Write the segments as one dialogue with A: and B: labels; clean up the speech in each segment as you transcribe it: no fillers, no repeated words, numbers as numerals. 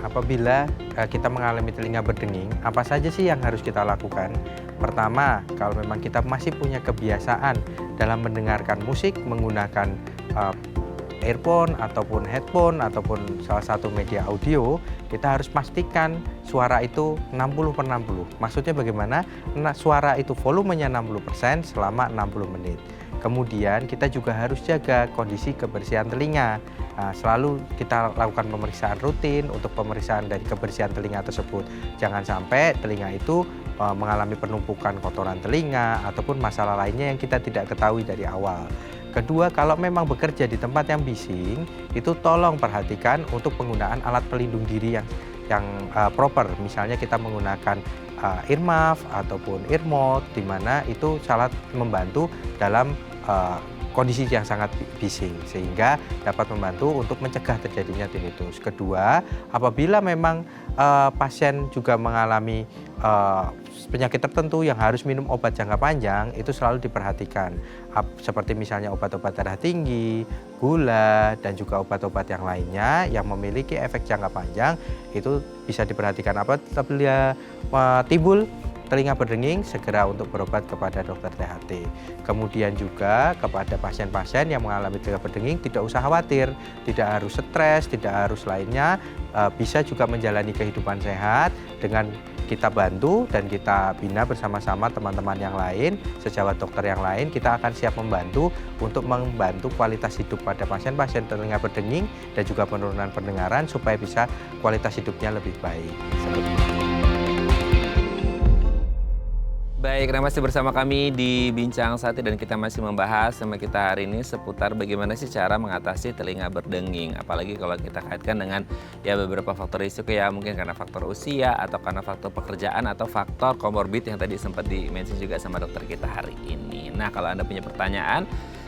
A: Apabila kita mengalami telinga berdenging, apa saja sih yang harus kita lakukan? Pertama, kalau memang kita masih punya kebiasaan dalam mendengarkan musik menggunakan earphone ataupun headphone ataupun salah satu media audio, kita harus pastikan suara itu 60/60. Maksudnya bagaimana? Suara itu volumenya 60% selama 60 menit. Kemudian kita juga harus jaga kondisi kebersihan telinga. Nah, selalu kita lakukan pemeriksaan rutin untuk pemeriksaan dari kebersihan telinga tersebut. Jangan sampai telinga itu mengalami penumpukan kotoran telinga ataupun masalah lainnya yang kita tidak ketahui dari awal. Kedua, kalau memang bekerja di tempat yang bising, itu tolong perhatikan untuk penggunaan alat pelindung diri yang proper. Misalnya kita menggunakan earmuff ataupun earmod, di mana itu sangat membantu dalam kondisi yang sangat bising, sehingga dapat membantu untuk mencegah terjadinya tinnitus. Kedua, apabila memang pasien juga mengalami penyakit tertentu yang harus minum obat jangka panjang, itu selalu diperhatikan. Seperti misalnya obat-obat darah tinggi, gula, dan juga obat-obat yang lainnya yang memiliki efek jangka panjang, itu bisa diperhatikan. Apabila timbul telinga berdenging, segera untuk berobat kepada dokter THT. Kemudian juga kepada pasien-pasien yang mengalami telinga berdenging, tidak usah khawatir, tidak harus stres, tidak harus lainnya, bisa juga menjalani kehidupan sehat dengan kita bantu dan kita bina bersama-sama teman-teman yang lain, sejawat dokter yang lain. Kita akan siap membantu untuk membantu kualitas hidup pada pasien-pasien telinga berdenging dan juga penurunan pendengaran supaya bisa kualitas hidupnya lebih baik. Seperti itu.
B: Baik, masih bersama kami di Bincang Sate dan kita masih membahas sama kita hari ini seputar bagaimana sih cara mengatasi telinga berdenging. Apalagi kalau kita kaitkan dengan ya beberapa faktor risiko ya, mungkin karena faktor usia atau karena faktor pekerjaan atau faktor komorbid yang tadi sempat di-mention juga sama dokter kita hari ini. Nah, kalau Anda punya pertanyaan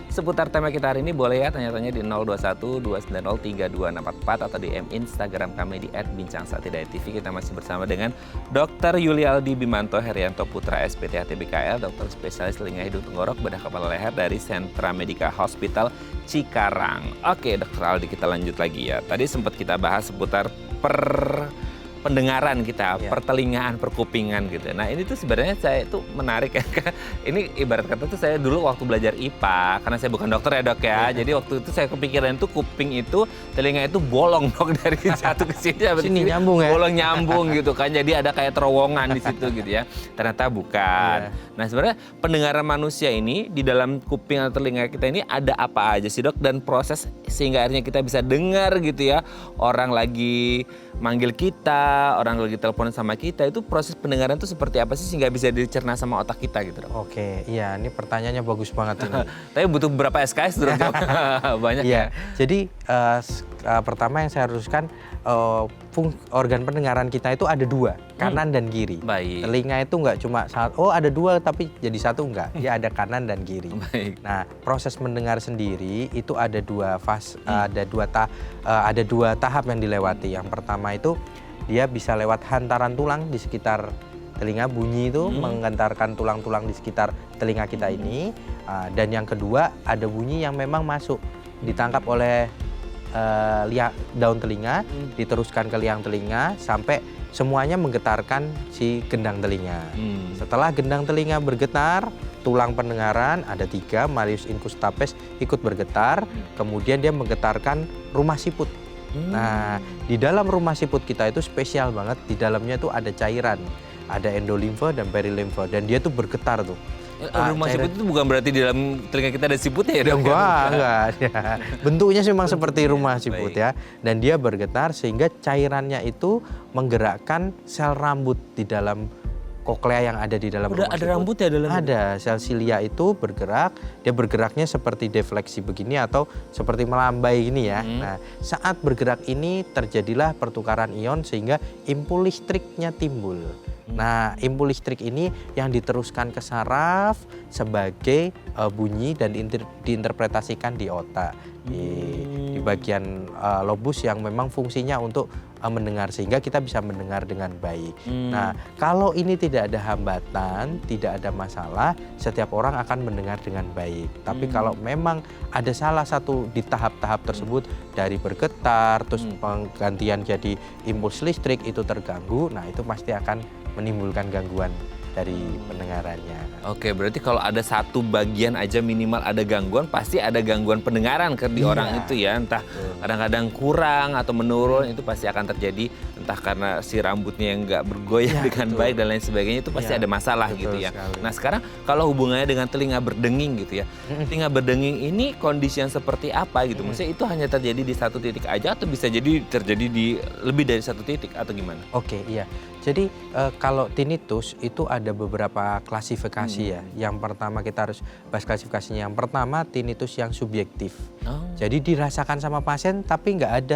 B: seputar tema kita hari ini, boleh ya tanya-tanya di 021-290-3244 atau di Instagram kami di @bincang-sate.tv. Kita masih bersama dengan Dr. Yulialdi Bimanto Herianto Putra SPT HTBKL, dokter spesialis telinga hidung tenggorok bedah kepala leher dari Sentra Medica Hospital Cikarang. Oke, Dr. Aldi, kita lanjut lagi ya. Tadi sempat kita bahas seputar pendengaran kita, pertelingaan, perkupingan gitu. Nah, ini tuh sebenarnya saya itu menarik ya. Ini ibarat kata tuh saya dulu waktu belajar IPA, karena saya bukan dokter ya dok ya. Jadi waktu itu saya kepikiran tuh kuping itu, telinga itu bolong dok dari satu ke sini.
A: Sini nyambung ya.
B: Bolong nyambung gitu kan. Jadi ada kayak terowongan di situ gitu ya. Ternyata bukan. Nah, sebenarnya pendengaran manusia ini di dalam kuping atau telinga kita ini ada apa aja sih dok? Dan proses sehingga akhirnya kita bisa dengar gitu ya. Orang lagi manggil kita, orang lagi telepon sama kita, itu proses pendengaran itu seperti apa sih sehingga bisa dicerna sama otak kita gitu dok?
A: Oke, iya, ini pertanyaannya bagus banget ini.
B: Tapi butuh berapa SKS dok? Banyak ya.
A: Jadi pertama yang saya haruskan, organ pendengaran kita itu ada dua, kanan dan kiri.
B: Baik.
A: Telinga itu nggak cuma ada dua tapi jadi satu, enggak. Ya ada kanan dan kiri.
B: Baik.
A: Nah, proses mendengar sendiri itu ada dua fase, ada dua tahap yang dilewati. Yang pertama itu dia bisa lewat hantaran tulang di sekitar telinga, bunyi itu menggentarkan tulang-tulang di sekitar telinga kita ini. Dan yang kedua ada bunyi yang memang masuk, ditangkap oleh daun telinga, diteruskan ke liang telinga sampai semuanya menggetarkan si gendang telinga. Setelah gendang telinga bergetar, tulang pendengaran ada 3, Malleus incustapes ikut bergetar, kemudian dia menggetarkan rumah siput. Nah, di dalam rumah siput kita itu spesial banget, di dalamnya itu ada cairan, ada endolimfa dan perilimfa, dan dia tuh bergetar tuh.
B: Rumah siput itu bukan berarti di dalam telinga kita ada siputnya ya dok?
A: Enggak. Ya. Bentuknya sih memang seperti rumah siput ya. Dan dia bergetar sehingga cairannya itu menggerakkan sel rambut di dalam koklea yang ada di dalam rumah siput.
B: Ada rambut ya dalam?
A: Ada, sel silia itu bergerak, dia bergeraknya seperti defleksi begini atau seperti melambai gini ya. Nah, saat bergerak ini terjadilah pertukaran ion sehingga impuls listriknya timbul. Nah, impuls listrik ini yang diteruskan ke saraf sebagai bunyi dan diinterpretasikan di otak. Di bagian lobus yang memang fungsinya untuk mendengar sehingga kita bisa mendengar dengan baik. Nah, kalau ini tidak ada hambatan, tidak ada masalah, setiap orang akan mendengar dengan baik. Tapi kalau memang ada salah satu di tahap-tahap tersebut dari bergetar, terus penggantian jadi impuls listrik itu terganggu, nah itu pasti akan menimbulkan gangguan dari pendengarannya.
B: Oke, berarti kalau ada satu bagian aja minimal ada gangguan, pasti ada gangguan pendengaran di orang itu ya. Entah kadang-kadang kurang atau menurun, itu pasti akan terjadi. Entah karena si rambutnya yang nggak bergoyang dengan baik dan lain sebagainya, itu pasti ada masalah gitu ya.
A: Sekali.
B: Nah sekarang kalau hubungannya dengan telinga berdenging gitu ya. Telinga berdenging ini kondisi yang seperti apa gitu? Maksudnya itu hanya terjadi di satu titik aja atau bisa jadi terjadi di lebih dari satu titik atau gimana?
A: Oke, iya. Jadi kalau tinnitus itu ada beberapa klasifikasi ya. Yang pertama kita harus bahas klasifikasinya. Yang pertama tinnitus yang subjektif. Jadi dirasakan sama pasien tapi nggak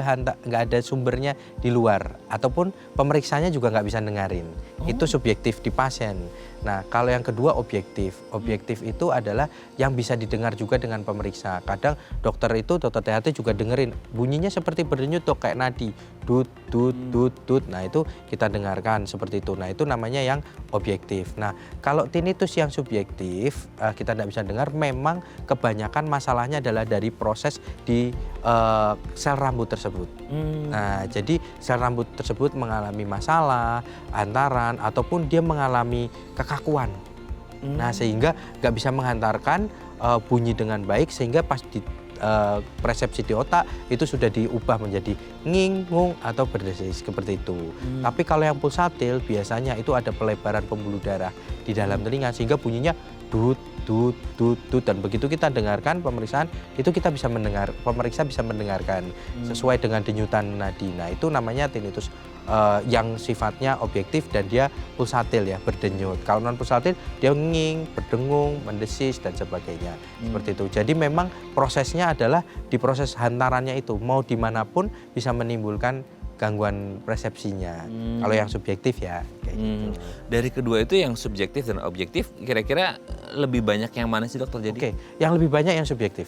A: ada sumbernya di luar ataupun pemeriksanya juga nggak bisa dengerin. Itu subjektif di pasien. Nah kalau yang kedua objektif. Objektif itu adalah yang bisa didengar juga dengan pemeriksa. Kadang dokter THT juga dengerin bunyinya seperti berdenyut dok, kayak nadi. Dut, dut, dut, dut. Nah itu kita dengarkan seperti itu. Nah itu namanya yang objektif. Nah kalau tinnitus yang subjektif kita tidak bisa dengar, memang kebanyakan masalahnya adalah dari proses di sel rambut tersebut. Nah jadi sel rambut tersebut mengalami masalah, antaran, ataupun dia mengalami kekakuan. Nah sehingga nggak bisa menghantarkan bunyi dengan baik, sehingga pas di persepsi di otak itu sudah diubah menjadi nging, ngung, atau berdesis seperti itu. Tapi kalau yang pulsatil biasanya itu ada pelebaran pembuluh darah di dalam telinga sehingga bunyinya dut, dut, dut, dut, dan begitu kita dengarkan pemeriksaan itu kita bisa mendengar, pemeriksa bisa mendengarkan sesuai dengan denyutan nadi. Nah itu namanya tinnitus yang sifatnya objektif dan dia pulsatil ya, berdenyut. Kalau non pulsatil dia nging, berdengung, mendesis dan sebagainya seperti itu. Jadi memang prosesnya adalah di proses hantarannya itu mau dimanapun bisa menimbulkan gangguan persepsinya. Kalau yang subjektif ya kayak gitu.
B: Dari kedua itu yang subjektif dan objektif kira-kira lebih banyak yang mana sih dok terjadi?
A: Oke, yang lebih banyak yang subjektif.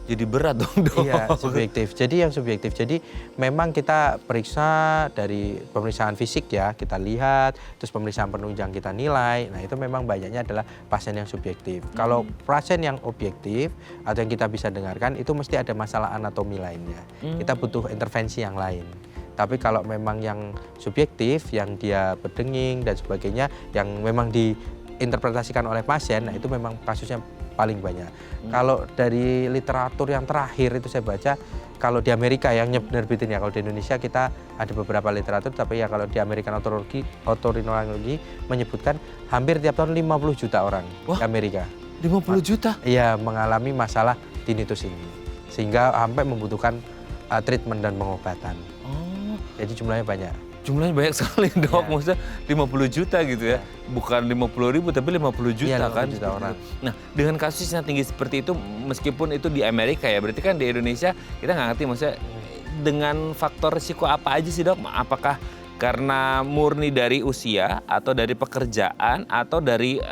B: Jadi berat dong dok.
A: Iya, subjektif. Jadi yang subjektif. Jadi memang kita periksa dari pemeriksaan fisik ya, kita lihat, terus pemeriksaan penunjang kita nilai. Nah itu memang banyaknya adalah pasien yang subjektif. Kalau pasien yang objektif atau yang kita bisa dengarkan itu mesti ada masalah anatomi lainnya. Kita butuh intervensi yang lain. Tapi kalau memang yang subjektif, yang dia berdenging dan sebagainya, yang memang diinterpretasikan oleh pasien, nah itu memang kasusnya paling banyak. Kalau dari literatur yang terakhir itu saya baca, kalau di Amerika yang nerbitin ya, kalau di Indonesia kita ada beberapa literatur, tapi ya kalau di American Otolaryngology menyebutkan hampir tiap tahun 50 juta orang di Amerika.
B: 50 juta?
A: Iya, mengalami masalah tinnitus ini. Sehingga sampai membutuhkan treatment dan pengobatan. Jadi jumlahnya banyak.
B: Jumlahnya banyak sekali dok, maksudnya 50 juta gitu ya. Bukan 50.000 tapi 50 juta kan.
A: 50 juta orang.
B: Nah dengan kasus yang tinggi seperti itu, meskipun itu di Amerika ya, berarti kan di Indonesia kita nggak ngerti maksudnya dengan faktor risiko apa aja sih dok? Apakah karena murni dari usia atau dari pekerjaan atau dari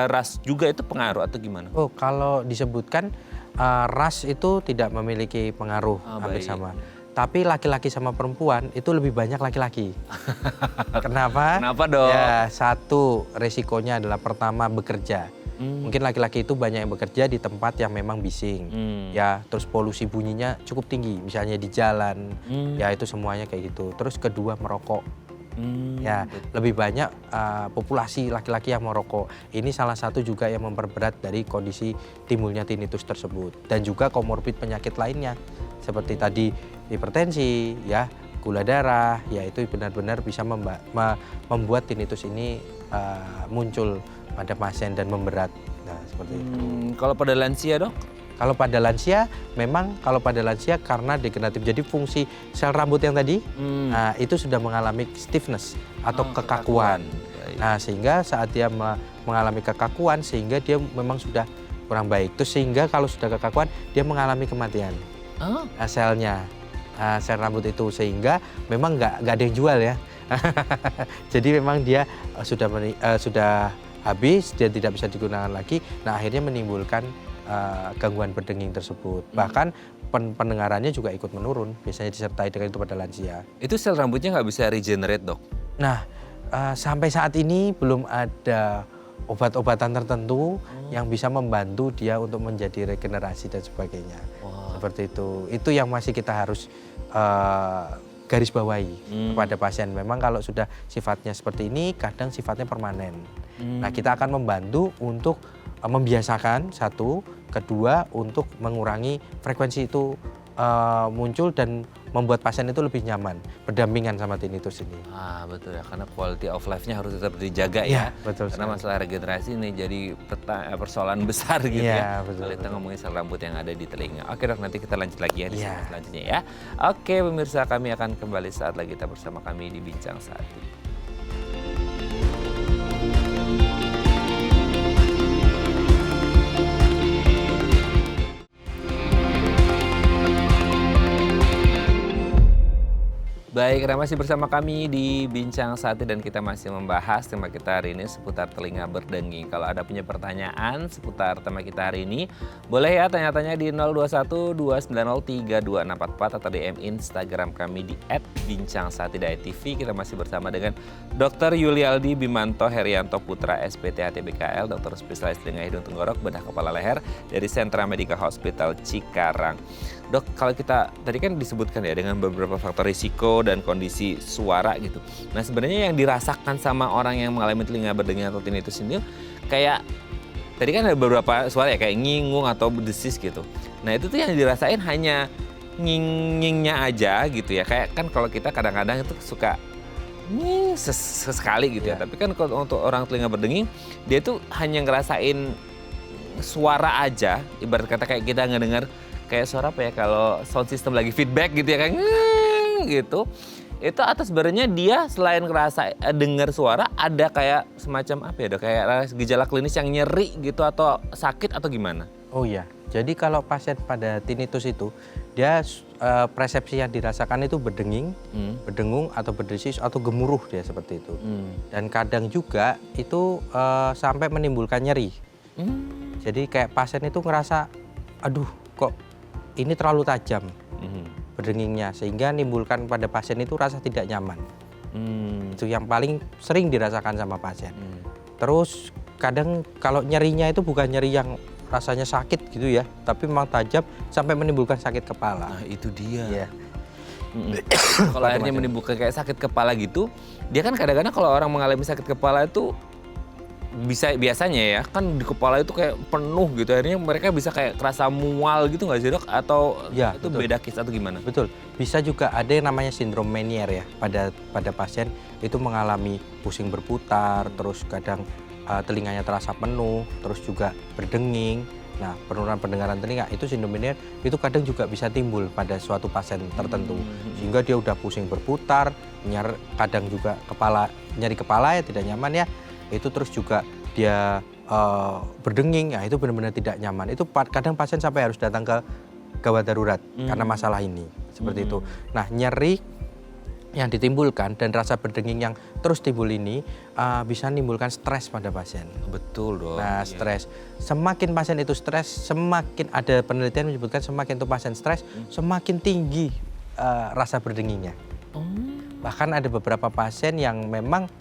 B: ras juga itu pengaruh atau gimana?
A: Oh kalau disebutkan ras itu tidak memiliki pengaruh hampir sama. Tapi laki-laki sama perempuan itu lebih banyak laki-laki. Kenapa?
B: Kenapa dong?
A: Ya, satu resikonya adalah pertama bekerja. Mungkin laki-laki itu banyak yang bekerja di tempat yang memang bising. Ya, terus polusi bunyinya cukup tinggi, misalnya di jalan. Ya, itu semuanya kayak gitu. Terus kedua merokok. Ya, lebih banyak populasi laki-laki yang merokok. Ini salah satu juga yang memperberat dari kondisi timbulnya tinnitus tersebut. Dan juga komorbid penyakit lainnya seperti tadi hipertensi, ya, gula darah, ya itu benar-benar bisa membuat tinnitus ini muncul pada pasien dan memberat. Nah, seperti itu.
B: Kalau pada lansia dok?
A: Kalau pada lansia, memang kalau pada lansia karena degeneratif, jadi fungsi sel rambut yang tadi, nah, itu sudah mengalami stiffness atau kekakuan. Nah, sehingga saat dia mengalami kekakuan, sehingga dia memang sudah kurang baik. Terus sehingga kalau sudah kekakuan, dia mengalami kematian selnya, sel rambut itu, sehingga memang nggak ada yang jual ya. Jadi memang dia sudah habis, dia tidak bisa digunakan lagi. Nah, akhirnya menimbulkan gangguan berdenging tersebut. Bahkan pendengarannya juga ikut menurun, biasanya disertai dengan itu pada lansia.
B: Itu sel rambutnya nggak bisa regenerate, Dok?
A: Nah, sampai saat ini belum ada obat-obatan tertentu yang bisa membantu dia untuk menjadi regenerasi dan sebagainya.
B: Wah.
A: Seperti itu. Itu yang masih kita harus garis bawahi kepada pasien. Memang kalau sudah sifatnya seperti ini, kadang sifatnya permanen. Nah, kita akan membantu untuk membiasakan, satu, kedua untuk mengurangi frekuensi itu muncul dan membuat pasien itu lebih nyaman berdampingan sama tinnitus ini.
B: Betul ya, karena quality of life-nya harus tetap dijaga ya.
A: Betul
B: Karena
A: sekali.
B: masalah regenerasi ini jadi persoalan besar gitu ya.
A: Betul,
B: Kalau kita
A: betul.
B: ngomongin sel rambut yang ada di telinga. Oke Dok, nanti kita lanjut lagi ya di
A: Iya.
B: segmen selanjutnya ya. Oke pemirsa, kami akan kembali saat lagi, kita bersama kami di Bincang Satu. Baik, Anda masih bersama kami di Bincang Satu dan kita masih membahas tema kita hari ini seputar telinga berdenging. Kalau ada punya pertanyaan seputar tema kita hari ini, boleh ya tanya-tanya di 021-290-3244 atau DM Instagram kami di @bincang1.tv. Kita masih bersama dengan Dr. Yulialdi Bimanto Herianto Putra, SPT HTBKL, dokter spesialis telinga hidung tenggorok bedah kepala leher dari Sentra Medica Hospital Cikarang. Dok, kalau kita tadi kan disebutkan ya dengan beberapa faktor risiko dan kondisi suara gitu. Nah sebenarnya yang dirasakan sama orang yang mengalami telinga berdenging atau tinnitus ini kayak tadi kan ada beberapa suara ya kayak ngingung atau desis gitu. Nah itu tuh yang dirasain hanya ngingnya aja gitu ya. Kayak kan kalau kita kadang-kadang itu suka nging sesekali gitu ya. Tapi kan kalau untuk orang telinga berdenging dia tuh hanya ngerasain suara aja. Ibarat kata kayak kita ngedengar kayak suara apa ya kalau sound system lagi feedback gitu ya kayak gitu. Itu atas sebenarnya dia selain ngerasa dengar suara ada kayak semacam apa ya Dok, kayak gejala klinis yang nyeri gitu atau sakit atau gimana?
A: Oh iya, jadi kalau pasien pada tinnitus itu dia persepsi yang dirasakan itu berdenging, berdengung atau berdesis atau gemuruh dia seperti itu. Dan kadang juga itu sampai menimbulkan nyeri. Jadi kayak pasien itu ngerasa, aduh kok ini terlalu tajam berdengingnya, sehingga nimbulkan pada pasien itu rasa tidak nyaman. Itu yang paling sering dirasakan sama pasien. Terus kadang kalau nyerinya itu bukan nyeri yang rasanya sakit gitu ya, tapi memang tajam sampai menimbulkan sakit kepala.
B: Nah itu dia.
A: Iya.
B: Kalau akhirnya menimbulkan kayak sakit kepala gitu, dia kan kadang-kadang kalau orang mengalami sakit kepala itu biasanya ya kan di kepala itu kayak penuh gitu, akhirnya mereka bisa kayak kerasa mual gitu nggak sih Dok? Atau
A: Ya,
B: itu
A: betul.
B: beda case atau gimana?
A: Betul, bisa juga ada yang namanya sindrom Meniere ya pada pasien itu mengalami pusing berputar, terus kadang telinganya terasa penuh, terus juga berdenging. Nah, penurunan pendengaran telinga itu sindrom Meniere itu kadang juga bisa timbul pada suatu pasien tertentu, sehingga dia udah pusing berputar, kadang juga nyeri kepala ya tidak nyaman ya, itu terus juga dia berdenging, ya itu benar-benar tidak nyaman. Itu kadang pasien sampai harus datang ke gawat darurat karena masalah ini seperti itu. Nah, nyeri yang ditimbulkan dan rasa berdenging yang terus timbul ini bisa menimbulkan stres pada pasien.
B: Betul dong.
A: Nah, stres. Semakin pasien itu stres, semakin ada penelitian menyebutkan semakin itu pasien stres, semakin tinggi rasa berdengingnya. Bahkan ada beberapa pasien yang memang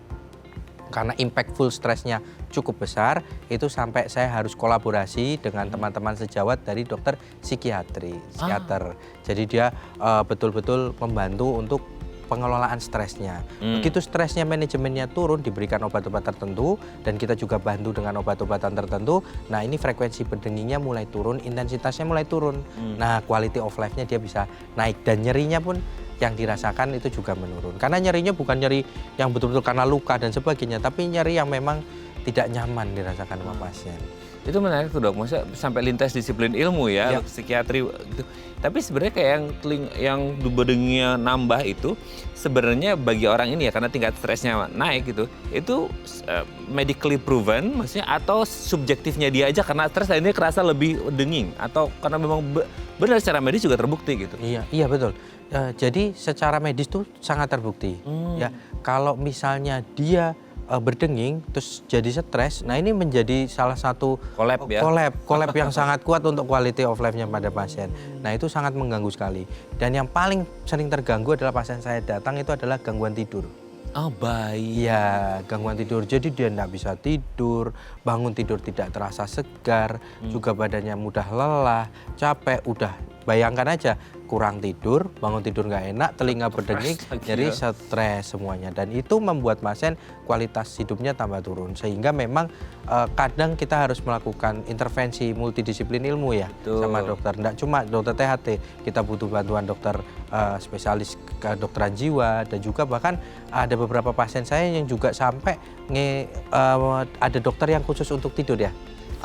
A: karena impactful stresnya cukup besar, itu sampai saya harus kolaborasi dengan teman-teman sejawat dari dokter psikiater. Jadi dia betul-betul membantu untuk pengelolaan stresnya. Begitu stresnya, manajemennya turun, diberikan obat-obat tertentu, dan kita juga bantu dengan obat-obatan tertentu. Nah, ini frekuensi berdengingnya mulai turun, intensitasnya mulai turun. Nah, quality of life-nya dia bisa naik, dan nyerinya pun yang dirasakan itu juga menurun. Karena nyerinya bukan nyeri yang betul-betul karena luka dan sebagainya, tapi nyeri yang memang tidak nyaman dirasakan sama pasien.
B: Itu menarik tuh Dok, maksudnya sampai lintas disiplin ilmu ya, psikiatri gitu. Tapi sebenarnya kayak yang berdengingnya nambah itu sebenarnya bagi orang ini ya karena tingkat stresnya naik gitu, itu medically proven maksudnya atau subjektifnya dia aja karena stres akhirnya kerasa lebih denging atau karena memang benar secara medis juga terbukti gitu.
A: Iya betul. Jadi secara medis tuh sangat terbukti. Ya, kalau misalnya dia berdenging terus jadi stres. Nah, ini menjadi salah satu
B: Collab ya?
A: collab yang sangat kuat untuk quality of life-nya pada pasien. Nah, itu sangat mengganggu sekali. Dan yang paling sering terganggu adalah pasien saya datang itu adalah gangguan tidur.
B: Oh, baik.
A: Iya, gangguan tidur. Jadi dia tidak bisa tidur, bangun tidur tidak terasa segar, juga badannya mudah lelah, capek, udah bayangkan aja kurang tidur, bangun tidur nggak enak, telinga berdenging, jadi stres semuanya. Dan itu membuat pasien kualitas hidupnya tambah turun. Sehingga memang kadang kita harus melakukan intervensi multidisiplin ilmu ya.
B: Betul.
A: Sama dokter. Nggak cuma dokter THT, kita butuh bantuan dokter spesialis kedokteran jiwa, dan juga bahkan ada beberapa pasien saya yang juga sampai ada dokter yang khusus untuk tidur ya.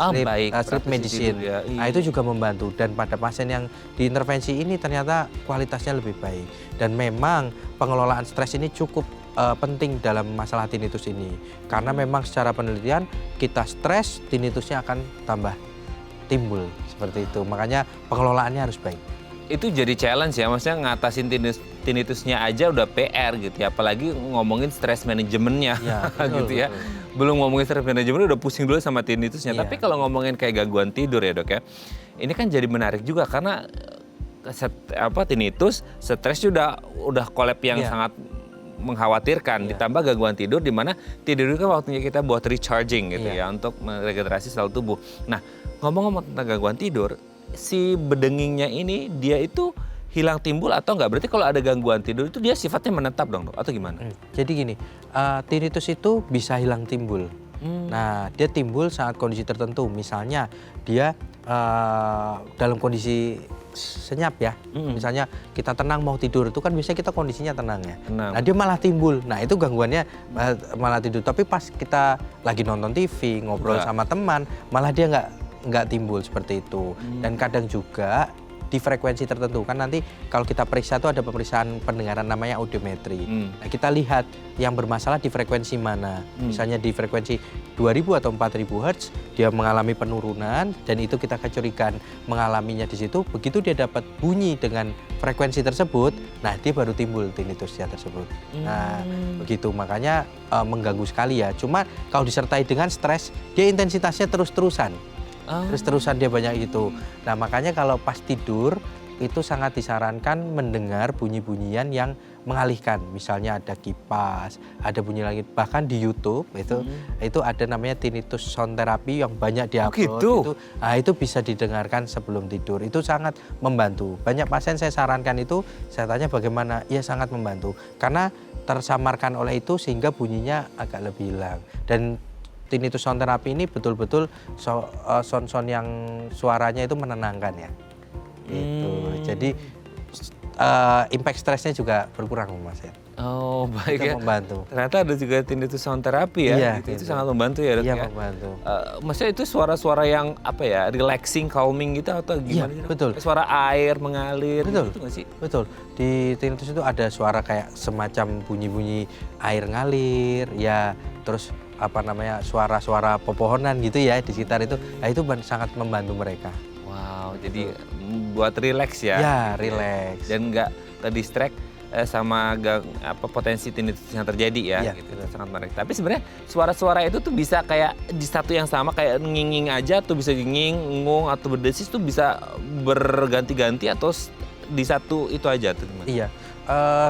A: Sleep medicine.
B: Ya.
A: Nah, itu juga membantu, dan pada pasien yang diintervensi ini ternyata kualitasnya lebih baik. Dan memang pengelolaan stres ini cukup penting dalam masalah tinnitus ini, karena memang secara penelitian kita stres, tinnitusnya akan tambah timbul seperti itu. Makanya pengelolaannya harus baik.
B: Itu jadi challenge ya, maksudnya ngatasin tinnitusnya aja udah PR gitu ya, apalagi ngomongin stress manajemennya
A: Ya, betul,
B: gitu ya.
A: betul.
B: Belum ngomongin stress manajemen udah pusing dulu sama tinnitusnya.
A: Iya.
B: Tapi kalau ngomongin kayak gangguan tidur ya dok ya, ini kan jadi menarik juga karena tinnitus, stres udah collab yang
A: Iya.
B: sangat mengkhawatirkan,
A: Iya.
B: ditambah gangguan tidur di mana tidur itu kan waktunya kita buat recharging gitu
A: Iya.
B: ya, untuk meregenerasi sel tubuh. Nah, ngomong-ngomong tentang gangguan tidur, si bedengingnya ini dia itu hilang timbul atau enggak? Berarti kalau ada gangguan tidur itu dia sifatnya menetap dong dok, atau gimana?
A: Jadi gini, tinnitus itu bisa hilang timbul. Nah, dia timbul saat kondisi tertentu. Misalnya dia dalam kondisi senyap ya. Misalnya kita tenang mau tidur, itu kan biasanya kita kondisinya tenang ya.
B: Tenang.
A: Nah, dia malah timbul. Nah, itu gangguannya malah tidur. Tapi pas kita lagi nonton TV, ngobrol sama teman, malah dia nggak timbul seperti itu. Dan kadang juga di frekuensi tertentu, kan nanti kalau kita periksa itu ada pemeriksaan pendengaran namanya audiometri. Nah, kita lihat yang bermasalah di frekuensi mana. Misalnya di frekuensi 2000 atau 4000 Hz dia mengalami penurunan, dan itu kita kecurigaan mengalaminya di situ. Begitu dia dapat bunyi dengan frekuensi tersebut, nah dia baru timbul tinnitusnya tersebut. Nah, begitu, makanya mengganggu sekali ya. Cuma kalau disertai dengan stres, dia intensitasnya terus-terusan. Terus-terusan dia banyak gitu. Nah, makanya kalau pas tidur itu sangat disarankan mendengar bunyi-bunyian yang mengalihkan. Misalnya ada kipas, ada bunyi langit. Bahkan di YouTube itu ada namanya tinnitus sound therapy yang banyak diupload.
B: gitu?
A: Itu bisa didengarkan sebelum tidur. Itu sangat membantu. Banyak pasien saya sarankan itu, saya tanya bagaimana? Ya, sangat membantu. Karena tersamarkan oleh itu sehingga bunyinya agak lebih hilang. Dan tinnitus sound therapy ini betul-betul sound-sound yang suaranya itu menenangkan ya. Gitu. Jadi impact stresnya juga berkurang Mas ya.
B: Oh, baik
A: Itu
B: ya.
A: membantu.
B: Ternyata ada juga tinnitus sound therapy ya.
A: Iya,
B: Itu
A: gitu.
B: sangat membantu ya dok
A: Iya,
B: ya.
A: membantu.
B: Maksudnya itu suara-suara yang apa ya, relaxing, calming gitu atau gimana?
A: Iya,
B: sih, Dok?
A: betul.
B: Suara air mengalir
A: Betul.
B: gitu nggak sih?
A: Betul. Di tinnitus itu ada suara kayak semacam bunyi-bunyi air ngalir ya, terus suara-suara pepohonan gitu ya di sekitar itu. Nah, itu sangat membantu mereka.
B: Wow, jadi buat relax ya.
A: Ya,
B: gitu
A: relax.
B: Dan nggak ke-distract sama potensi tinnitus yang terjadi ya.
A: Iya,
B: Gitu.
A: betul.
B: Sangat menarik. Tapi sebenarnya suara-suara itu tuh bisa kayak di satu yang sama kayak nging aja, tuh bisa nging, ngung atau berdesis tuh bisa berganti-ganti atau di satu itu aja tuh gimana?
A: Iya,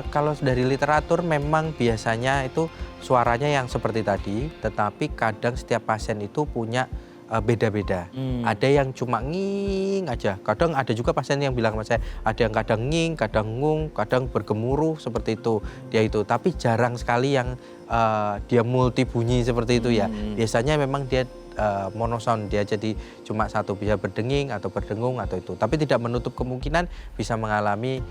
A: kalau dari literatur memang biasanya itu suaranya yang seperti tadi, tetapi kadang setiap pasien itu punya beda-beda. Ada yang cuma nging aja, kadang ada juga pasien yang bilang sama saya, ada yang kadang nging, kadang ngung, kadang bergemuruh seperti itu. Dia itu, tapi jarang sekali yang dia multi bunyi seperti itu ya. Biasanya memang dia monosound, dia jadi cuma satu, bisa berdenging atau berdengung atau itu, tapi tidak menutup kemungkinan bisa mengalami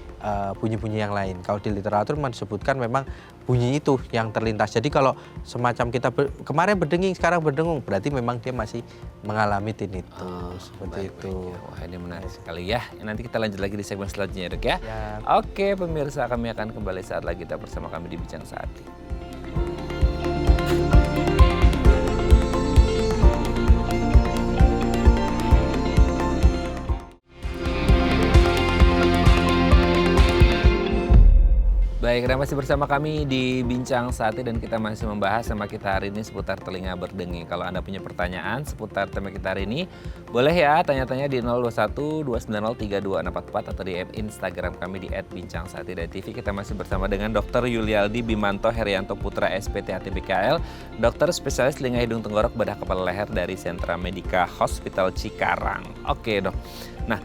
A: bunyi-bunyi yang lain. Kalau di literatur disebutkan memang bunyi itu yang terlintas. Jadi kalau semacam kita kemarin berdenging sekarang berdengung, berarti memang dia masih mengalami tinnitus seperti itu.
B: Wah, ini menarik sekali ya. Nanti kita lanjut lagi di segmen selanjutnya dok ya.
A: Ya.
B: Oke pemirsa, kami akan kembali saat lagi kita bersama kami di Bincang Saati. Baik, Anda masih bersama kami di Bincang Sate dan kita masih membahas tema kita hari ini seputar telinga berdenging. Kalau Anda punya pertanyaan seputar tema kita hari ini, boleh ya tanya-tanya di 021 290 3244 atau di Instagram kami di @bincangSate.tv. Kita masih bersama dengan Dr. Yulialdi Bimanto Herianto Putra SPT ATBKL, dokter spesialis telinga hidung tenggorok bedah kepala leher dari Sentra Medika Hospital Cikarang. Oke, Dok. Nah,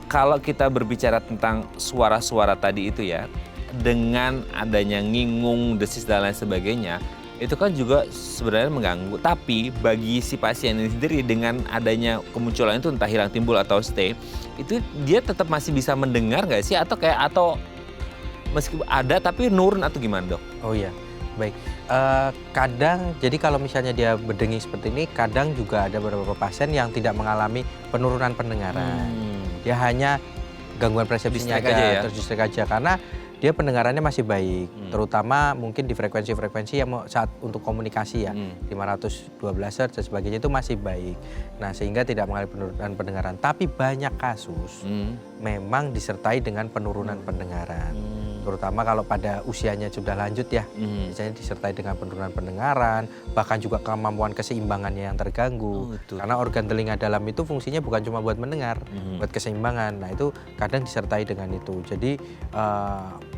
B: kalau kita berbicara tentang suara-suara tadi itu ya, dengan adanya ngingung, desis dan lain sebagainya, itu kan juga sebenarnya mengganggu. Tapi bagi si pasien ini sendiri dengan adanya kemunculan itu entah hilang timbul atau stay, itu dia tetap masih bisa mendengar nggak sih? Atau meskipun ada tapi nurun atau gimana, Dok?
A: Oh iya, baik. Kadang, jadi kalau misalnya dia berdenging seperti ini, kadang juga ada beberapa pasien yang tidak mengalami penurunan pendengaran. Dia hanya gangguan persepsinya
B: Distract aja ya?
A: terus distract aja karena dia pendengarannya masih baik, terutama mungkin di frekuensi-frekuensi yang saat untuk komunikasi ya, 512 Hz dan sebagainya itu masih baik. Nah, sehingga tidak mengalami penurunan pendengaran. Tapi banyak kasus memang disertai dengan penurunan pendengaran. Terutama kalau pada usianya sudah lanjut ya, biasanya disertai dengan penurunan pendengaran, bahkan juga kemampuan keseimbangannya yang terganggu. Karena organ telinga dalam itu fungsinya bukan cuma buat mendengar, buat keseimbangan. Nah, itu kadang disertai dengan itu. Jadi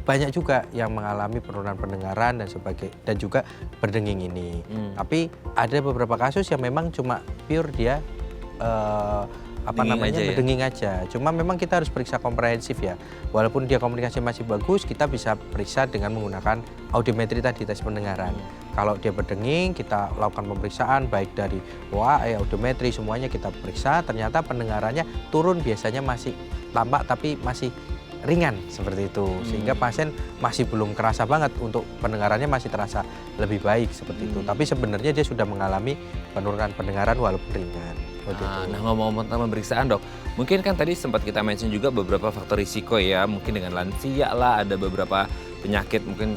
A: banyak juga yang mengalami penurunan pendengaran dan juga berdenging ini. Tapi ada beberapa kasus yang memang cuma pure dia berdenging aja. Cuma memang kita harus periksa komprehensif ya. Walaupun dia komunikasi masih bagus, kita bisa periksa dengan menggunakan audiometri tadi, tes pendengaran. Kalau dia berdenging, kita lakukan pemeriksaan baik dari OAE, audiometri, semuanya kita periksa. Ternyata pendengarannya turun, biasanya masih tampak tapi masih ringan seperti itu, sehingga pasien masih belum kerasa banget, untuk pendengarannya masih terasa lebih baik seperti itu. Tapi sebenarnya dia sudah mengalami penurunan pendengaran walaupun ringan.
B: Nah, ngomong-ngomong tentang pemeriksaan, Dok, mungkin kan tadi sempat kita mention juga beberapa faktor risiko ya, mungkin dengan lansia lah, ada beberapa penyakit mungkin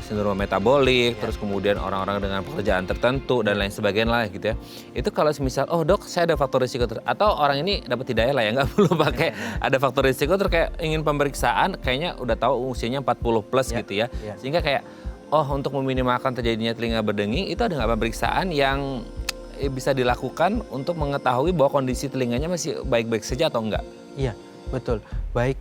B: sindrom metabolik, terus kemudian orang-orang dengan pekerjaan tertentu dan lain sebagainya lah gitu ya. Itu kalau misal, oh Dok, saya ada faktor risiko atau orang ini dapat hidayah lah ya, nggak perlu pakai ada faktor risiko, terus kayak ingin pemeriksaan, kayaknya udah tahu usianya 40 plus gitu ya. Sehingga kayak, oh untuk meminimalkan terjadinya telinga berdenging, itu ada nggak pemeriksaan yang bisa dilakukan untuk mengetahui bahwa kondisi telinganya masih baik-baik saja atau enggak?
A: Iya, betul. Baik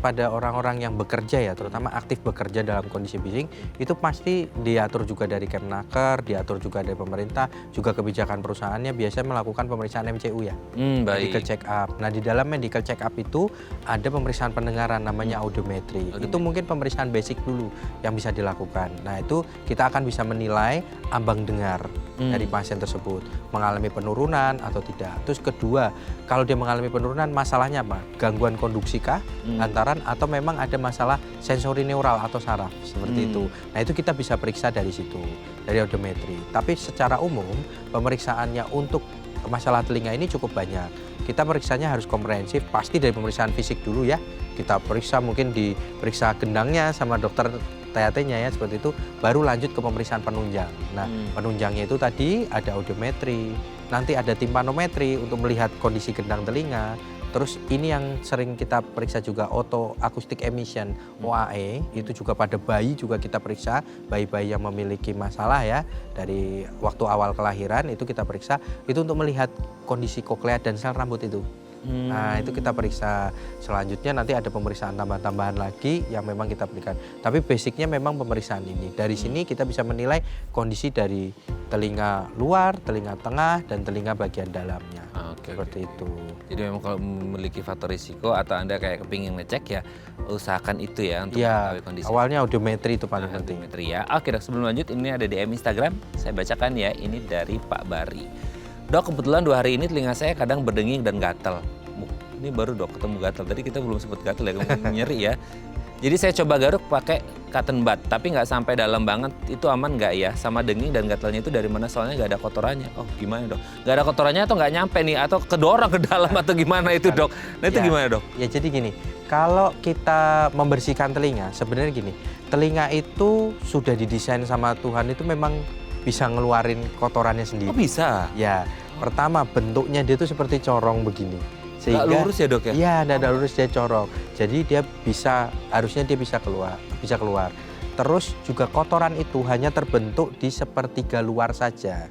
A: pada orang-orang yang bekerja ya, terutama aktif bekerja dalam kondisi bising, itu pasti diatur juga dari Kemnaker, diatur juga dari pemerintah, juga kebijakan perusahaannya biasanya melakukan pemeriksaan MCU ya, medical check up. Nah, di dalam medical check up itu ada pemeriksaan pendengaran namanya audiometri. Itu mungkin pemeriksaan basic dulu yang bisa dilakukan. Nah, itu kita akan bisa menilai ambang dengar dari pasien tersebut, mengalami penurunan atau tidak. Terus kedua, kalau dia mengalami penurunan, masalahnya apa? Gangguan konduksi kah, lantaran, atau memang ada masalah sensori neural atau saraf seperti itu. Nah, itu kita bisa periksa dari situ, dari audiometri. Tapi secara umum pemeriksaannya untuk masalah telinga ini cukup banyak. Kita periksanya harus komprehensif, pasti dari pemeriksaan fisik dulu ya. Kita periksa, mungkin diperiksa gendangnya sama dokter THT-nya ya, seperti itu, baru lanjut ke pemeriksaan penunjang. Nah, penunjangnya itu tadi ada audiometri, nanti ada timpanometri untuk melihat kondisi gendang telinga. Terus ini yang sering kita periksa juga auto acoustic emission, OAE, itu juga pada bayi juga kita periksa, bayi-bayi yang memiliki masalah ya, dari waktu awal kelahiran itu kita periksa, itu untuk melihat kondisi koklea dan sel rambut itu. Nah, itu kita periksa. Selanjutnya nanti ada pemeriksaan tambahan-tambahan lagi yang memang kita berikan. Tapi basicnya memang pemeriksaan ini. Dari sini kita bisa menilai kondisi dari telinga luar, telinga tengah, dan telinga bagian dalamnya. Seperti itu.
B: Jadi memang kalau memiliki faktor risiko atau Anda kayak kepingin ngecek ya, usahakan itu ya untuk mengetahui kondisi.
A: Awalnya audiometri itu paling penting.
B: Audiometri ya. Oke Dok, sebelum lanjut ini ada DM Instagram. Saya bacakan ya, ini dari Pak Bari. Dok, kebetulan 2 hari ini telinga saya kadang berdenging dan gatal. Ini baru Dok ketemu gatal. Tadi kita belum sempat gatal ya, nyeri ya. Jadi saya coba garuk pakai cotton bud, tapi nggak sampai dalam banget. Itu aman nggak ya? Sama denging dan gatalnya itu dari mana? Soalnya nggak ada kotorannya. Oh gimana Dok? Nggak ada kotorannya atau nggak nyampe nih? Atau kedorong ke dalam atau gimana itu Dok? Nah itu gimana Dok?
A: Ya jadi gini, kalau kita membersihkan telinga, sebenarnya gini, telinga itu sudah didesain sama Tuhan itu memang bisa ngeluarin kotorannya sendiri.
B: Oh bisa?
A: Ya, pertama bentuknya dia itu seperti corong begini. Sehingga
B: nggak lurus ya dok ya?
A: Iya, nggak lurus, dia corong. Jadi dia harusnya dia bisa keluar. Terus juga kotoran itu hanya terbentuk di sepertiga luar saja,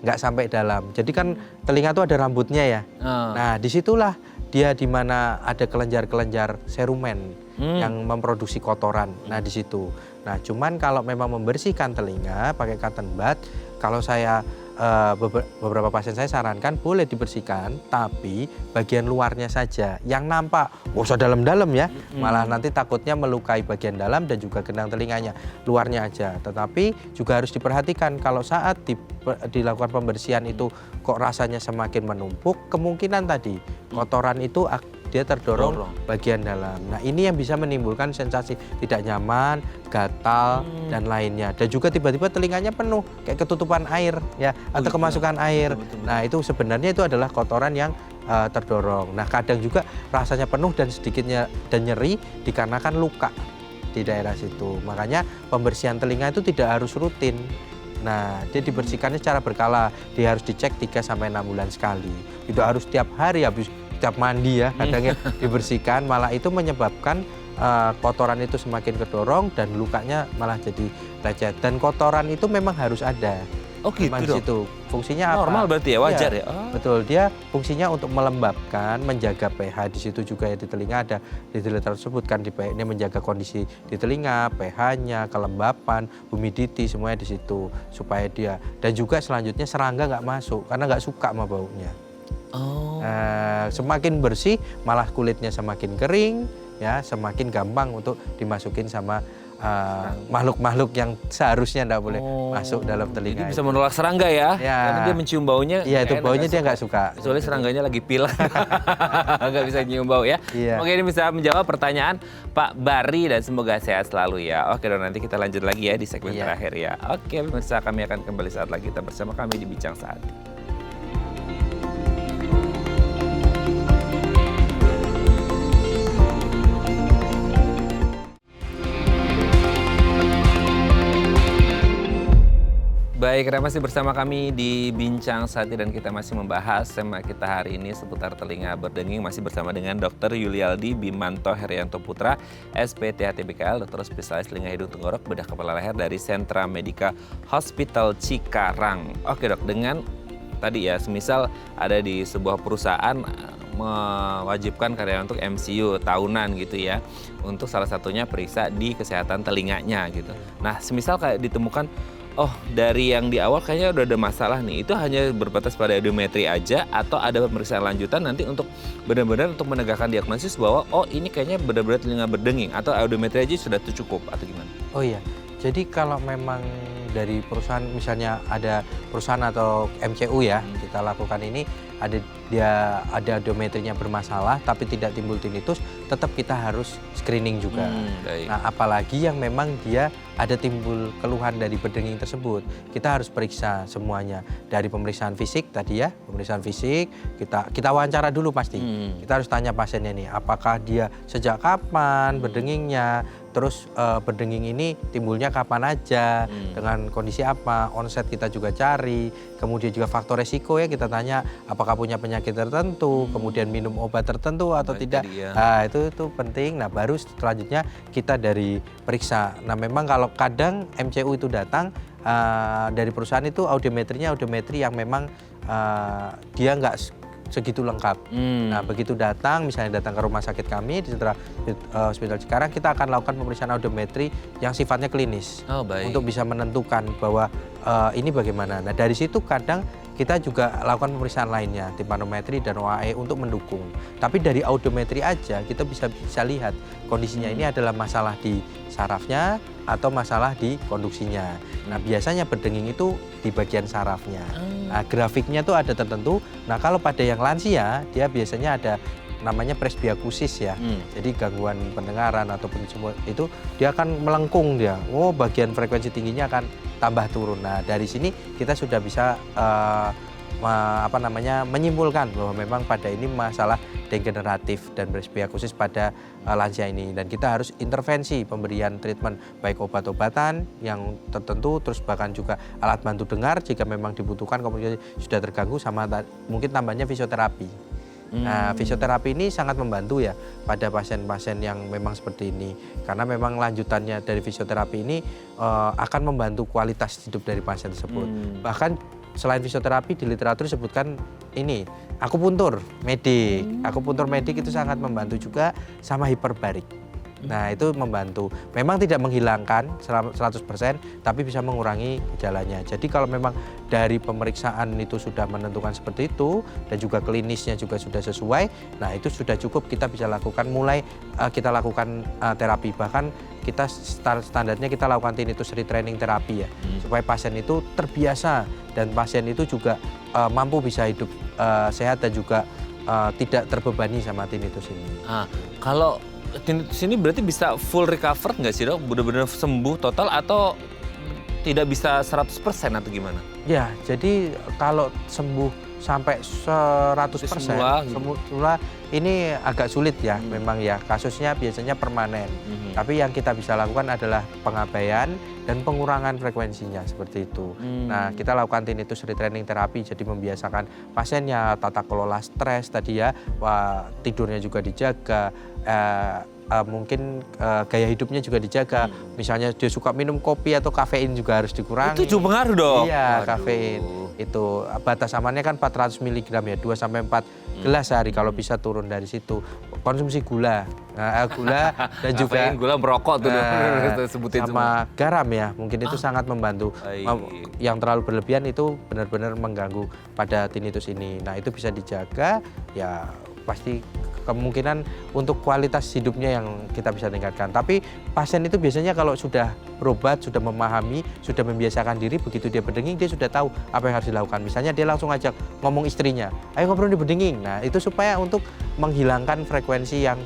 A: nggak sampai dalam. Jadi kan telinga itu ada rambutnya ya. Nah disitulah dia di mana ada kelenjar-kelenjar serumen yang memproduksi kotoran. Nah di situ. Nah cuman kalau memang membersihkan telinga pakai cotton bud, kalau saya beberapa pasien saya sarankan boleh dibersihkan, tapi bagian luarnya saja yang nampak. Nggak usah dalam-dalam ya, malah nanti takutnya melukai bagian dalam dan juga gendang telinganya. Luarnya aja, tetapi juga harus diperhatikan kalau saat dilakukan pembersihan itu kok rasanya semakin menumpuk, kemungkinan tadi kotoran itu dia terdorong bagian dalam. Nah ini yang bisa menimbulkan sensasi tidak nyaman, gatal dan lainnya. Dan juga tiba-tiba telinganya penuh kayak ketutupan air ya, atau kemasukan air.
B: Betul.
A: Nah itu sebenarnya itu adalah kotoran yang terdorong. Nah kadang juga rasanya penuh dan sedikitnya dan nyeri dikarenakan luka di daerah situ. Makanya pembersihan telinga itu tidak harus rutin. Nah, dia dibersihkannya secara berkala. Dia harus dicek 3-6 bulan sekali. Itu harus tiap hari habis tiap mandi ya, kadangnya dibersihkan, malah itu menyebabkan kotoran itu semakin kedorong dan lukanya malah jadi lecet. Dan kotoran itu memang harus ada.
B: Oh gitu dong?
A: Situ. Fungsinya apa?
B: Normal berarti ya, wajar ya?
A: Betul, dia fungsinya untuk melembabkan, menjaga pH. Di situ juga ya di telinga ada di literatur tersebut kan, ini menjaga kondisi di telinga, pH-nya, kelembapan, humidity, semuanya di situ. Supaya dia, dan juga selanjutnya serangga nggak masuk, karena nggak suka sama baunya. Semakin bersih malah kulitnya semakin kering ya, semakin gampang untuk dimasukin sama makhluk-makhluk yang seharusnya tidak boleh masuk dalam telinga.
B: Jadi bisa menolak serangga ya? Karena dia mencium baunya.
A: Iya itu baunya dia nggak suka.
B: Kecuali serangganya lagi pil, nggak bisa nyium bau ya. Oke, ini bisa menjawab pertanyaan Pak Bari dan semoga sehat selalu ya. Oke dong, nanti kita lanjut lagi ya di segmen terakhir ya. Oke pemirsa, kami akan kembali saat lagi, tetap bersama kami di Bincang Sehati. Baik, masih bersama kami di Bincang Sehati dan kita masih membahas tema kita hari ini seputar telinga berdenging, masih bersama dengan Dr. Yulialdi Bimanto Herianto Putra, SPTHTBKL, dokter spesialis telinga hidung tenggorok bedah kepala leher dari Sentra Medica Hospital Cikarang. Oke dok, dengan tadi ya, semisal ada di sebuah perusahaan mewajibkan karyawan untuk MCU tahunan gitu ya, untuk salah satunya periksa di kesehatan telinganya gitu. Nah, semisal kayak ditemukan dari yang di awal kayaknya udah ada masalah nih, itu hanya berbatas pada audiometri aja atau ada pemeriksaan lanjutan nanti untuk benar-benar untuk menegakkan diagnosis bahwa ini kayaknya benar-benar telinga berdenging, atau audiometri aja sudah cukup atau gimana? Oh iya, jadi kalau memang dari perusahaan, misalnya ada perusahaan atau MCU ya, kita lakukan ini, ada audiometrinya bermasalah tapi tidak timbul tinnitus, tetap kita harus screening juga. Nah apalagi yang memang dia ada timbul keluhan dari berdenging tersebut, kita harus periksa semuanya. Dari pemeriksaan fisik tadi ya, pemeriksaan fisik, kita wawancara dulu pasti. Kita harus tanya pasiennya nih, apakah dia sejak kapan berdengingnya, terus berdenging ini timbulnya kapan aja, dengan kondisi apa, onset kita juga cari, kemudian juga faktor resiko ya, kita tanya apakah punya penyakit tertentu, kemudian minum obat tertentu atau tidak. Nah itu penting. Nah baru selanjutnya kita dari periksa. Nah memang kalau kadang MCU itu datang dari perusahaan itu audiometri yang memang dia nggak segitu lengkap. Nah begitu datang, misalnya datang ke rumah sakit kami di Sentra Hospital Cikarang, kita akan lakukan pemeriksaan audiometri yang sifatnya klinis untuk bisa menentukan bahwa ini bagaimana. Nah dari situ kadang kita juga lakukan pemeriksaan lainnya, timpanometri dan OAE untuk mendukung. Tapi dari audiometri aja kita bisa lihat kondisinya ini adalah masalah di sarafnya atau masalah di konduksinya. Nah biasanya berdenging itu di bagian sarafnya. Nah, grafiknya tuh ada tertentu. Nah kalau pada yang lansia dia biasanya ada namanya presbyakusis ya. Jadi gangguan pendengaran ataupun semua itu dia akan melengkung dia. Bagian frekuensi tingginya akan tambah turun. Nah dari sini kita sudah bisa menyimpulkan bahwa memang pada ini masalah degeneratif dan presbyakusis pada lansia ini, dan kita harus intervensi pemberian treatment baik obat-obatan yang tertentu, terus bahkan juga alat bantu dengar jika memang dibutuhkan, kemudian sudah terganggu, sama mungkin tambahnya fisioterapi.
A: Nah, fisioterapi ini sangat membantu ya pada pasien-pasien yang memang seperti ini. Karena memang lanjutannya dari fisioterapi ini akan membantu kualitas hidup dari pasien tersebut. Bahkan selain fisioterapi di literatur disebutkan ini akupuntur medik. Akupuntur medik itu sangat membantu juga sama hiperbarik. Nah, itu membantu. Memang tidak menghilangkan 100%, tapi bisa mengurangi gejalanya. Jadi kalau memang dari pemeriksaan itu sudah menentukan seperti itu, dan juga klinisnya juga sudah sesuai, nah itu sudah cukup kita bisa lakukan, kita lakukan terapi. Bahkan kita standarnya kita lakukan tinnitus retraining terapi ya, supaya pasien itu terbiasa dan pasien itu juga mampu bisa hidup sehat dan juga tidak terbebani sama tinnitus ini.
B: Kalau tinnitus ini berarti bisa full recover nggak sih dok? Benar-benar sembuh total atau tidak bisa 100% atau gimana?
A: Ya, jadi kalau sembuh sampai 100% semula ini agak sulit ya, memang ya kasusnya biasanya permanen. Tapi yang kita bisa lakukan adalah pengabaian dan pengurangan frekuensinya seperti itu. Nah, kita lakukan tinnitus retraining terapi, jadi membiasakan pasiennya tata kelola stres tadi ya, tidurnya juga dijaga. Mungkin gaya hidupnya juga dijaga. Misalnya dia suka minum kopi atau kafein juga harus dikurangi.
B: Itu juga pengaruh dong?
A: Iya, kafein. Itu batas amannya kan 400 mg ya, 2-4 gelas sehari kalau bisa turun dari situ. Konsumsi gula. Nah, gula dan juga
B: kafein, gula, merokok tuh sebutin
A: sama semua. Garam ya, mungkin itu sangat membantu. Yang terlalu berlebihan itu benar-benar mengganggu pada tinnitus ini. Nah, itu bisa dijaga ya, pasti kemungkinan untuk kualitas hidupnya yang kita bisa tingkatkan. Tapi pasien itu biasanya kalau sudah berobat, sudah memahami, sudah membiasakan diri, begitu dia berdenging dia sudah tahu apa yang harus dilakukan. Misalnya dia langsung ajak ngomong istrinya, ayo ngobrol di berdenging. Nah, itu supaya untuk menghilangkan frekuensi yang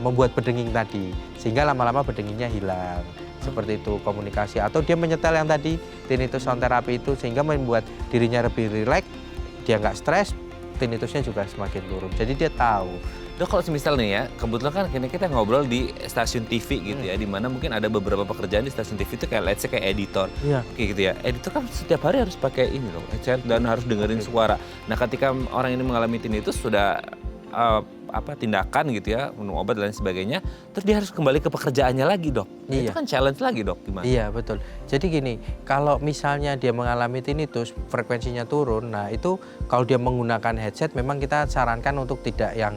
A: membuat berdenging tadi, sehingga lama-lama berdengingnya hilang. Seperti itu komunikasi. Atau dia menyetel yang tadi tinnitus sound therapy itu, sehingga membuat dirinya lebih rileks, dia nggak stres, tinnitusnya juga semakin turun. Jadi dia tahu.
B: Dok, kalau misalnya nih ya, kebetulan kan kita ngobrol di stasiun TV gitu ya, di mana mungkin ada beberapa pekerjaan di stasiun TV itu kayak let's say kayak editor, kayak gitu ya. Editor kan setiap hari harus pakai ini loh, headset dan harus dengerin suara. Nah, ketika orang ini mengalami tinnitus sudah tindakan gitu ya, minum obat dan lain sebagainya, terus dia harus kembali ke pekerjaannya lagi dok. Itu kan challenge lagi dok, gimana?
A: Iya betul. Jadi gini, kalau misalnya dia mengalami tinnitus, frekuensinya turun, nah itu kalau dia menggunakan headset memang kita sarankan untuk tidak yang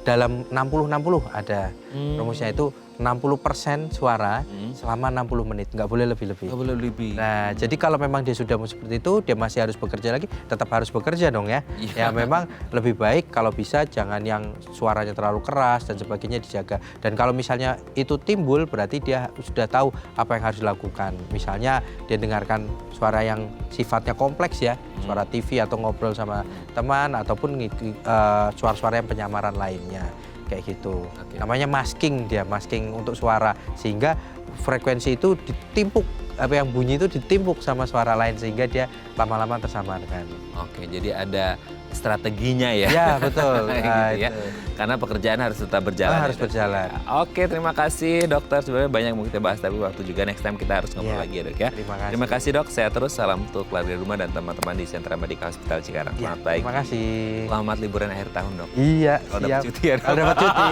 A: dalam 60-60 ada rumusnya itu 60% suara selama 60 menit, nggak boleh lebih-lebih.
B: Nggak boleh lebih.
A: Nah, jadi kalau memang dia sudah seperti itu, dia masih harus bekerja lagi, tetap harus bekerja dong ya. Ya memang lebih baik kalau bisa jangan yang suaranya terlalu keras dan sebagainya dijaga. Dan kalau misalnya itu timbul, berarti dia sudah tahu apa yang harus dilakukan. Misalnya dia dengarkan suara yang sifatnya kompleks ya, suara TV atau ngobrol sama teman, ataupun suara-suara yang penyamaran lainnya. Kayak gitu. Namanya masking, dia masking untuk suara, sehingga frekuensi itu ditimpuk, apa yang bunyi itu ditimpuk sama suara lain sehingga dia lama-lama tersamarkan.
B: Oke, jadi ada strateginya ya.
A: Ya betul.
B: Gitu ya. Karena pekerjaan harus tetap berjalan.
A: Harus berjalan.
B: Oke, terima kasih dokter. Sebenarnya banyak yang mau kita bahas, tapi waktu juga next time kita harus ngobrol lagi ya dok ya. Terima kasih dok. Sehat terus. Salam untuk keluarga rumah dan teman-teman di Sentra Medika Hospital Cikarang. Selamat pagi.
A: Terima kasih.
B: Selamat liburan akhir tahun dok.
A: Iya.
B: Kalau dapat cuti ya.
A: Kalau dapat cuti.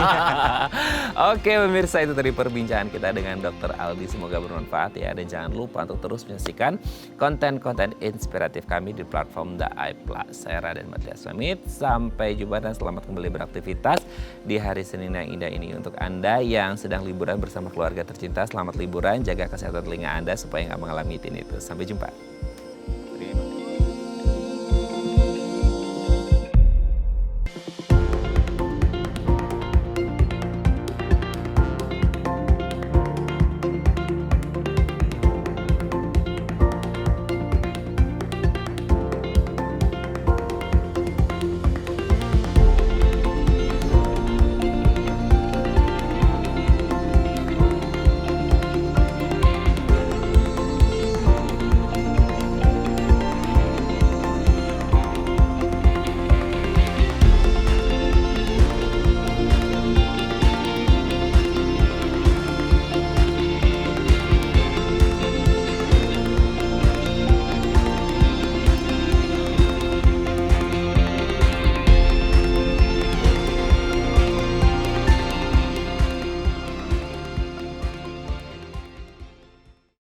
B: Oke pemirsa, itu tadi perbincangan kita dengan Dr. Aldi. Semoga bermanfaat ya. Dan jangan lupa untuk terus menyaksikan konten-konten inspiratif kami di platform The Eye Plus. Saya Raden Matlias pamit. Sampai jumpa dan selamat kembali beraktivitas di hari Senin yang indah ini. Untuk Anda yang sedang liburan bersama keluarga tercinta, selamat liburan. Jaga kesehatan telinga Anda supaya nggak mengalami tinnitus. Sampai jumpa.